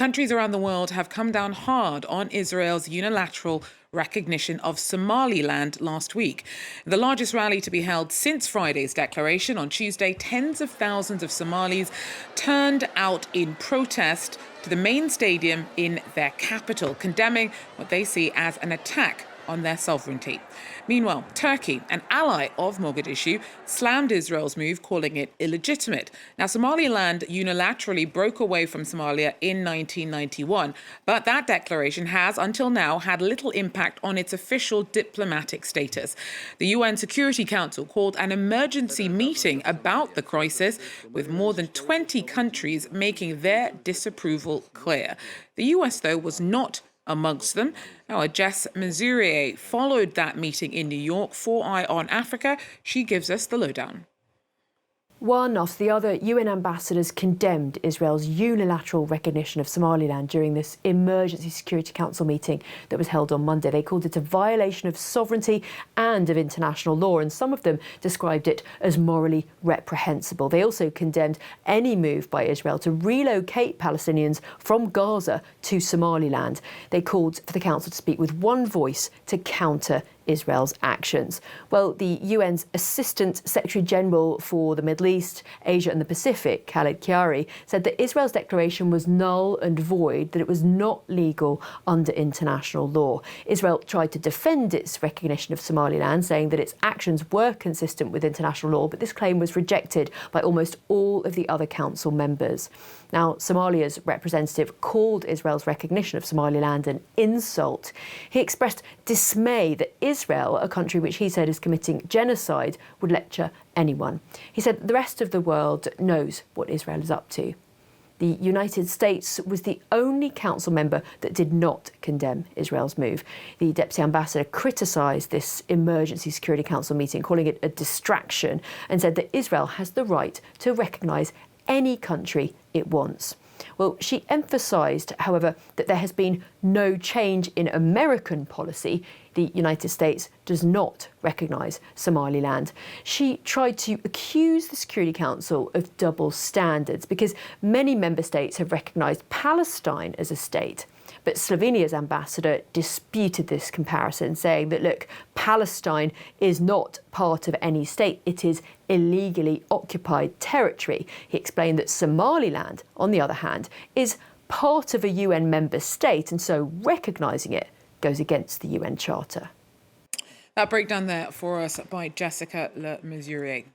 Countries around the world have come down hard on Israel's unilateral recognition of Somaliland last week. The largest rally to be held since Friday's declaration on Tuesday, tens of thousands of Somalis turned out in protest to the main stadium in their capital, condemning what they see as an attack on their sovereignty. Meanwhile, Turkey, an ally of Mogadishu, slammed Israel's move, calling it illegitimate. Now, Somaliland unilaterally broke away from Somalia in 1991, but that declaration has, until now, had little impact on its official diplomatic status. The UN Security Council called an emergency meeting about the crisis, with more than 20 countries making their disapproval clear. The US, though, was not amongst them. Our Jess Masurier followed that meeting in New York for Eye on Africa. She gives us the lowdown. One after the other, UN ambassadors condemned Israel's unilateral recognition of Somaliland during this Emergency Security Council meeting that was held on Monday. They called it a violation of sovereignty and of international law, and some of them described it as morally reprehensible. They also condemned any move by Israel to relocate Palestinians from Gaza to Somaliland. They called for the Council to speak with one voice to counter Israel's actions. Well, the UN's Assistant Secretary General for the Middle East, Asia and the Pacific, Khaled Kiari, said that Israel's declaration was null and void, that it was not legal under international law. Israel tried to defend its recognition of Somaliland, saying that its actions were consistent with international law, but this claim was rejected by almost all of the other council members. Now, Somalia's representative called Israel's recognition of Somaliland an insult. He expressed dismay that Israel, a country which he said is committing genocide, would lecture anyone. He said the rest of the world knows what Israel is up to. The United States was the only council member that did not condemn Israel's move. The Deputy Ambassador criticised this Emergency Security Council meeting, calling it a distraction, and said that Israel has the right to recognise any country it wants. Well, she emphasised, however, that there has been no change in American policy. The United States does not recognise Somaliland. She tried to accuse the Security Council of double standards because many member states have recognised Palestine as a state. But Slovenia's ambassador disputed this comparison, saying that, look, Palestine is not part of any state. It is illegally occupied territory. He explained that Somaliland, on the other hand, is part of a UN member state, and so recognising it goes against the UN Charter. That breakdown there for us by Jessica Le Mesurier.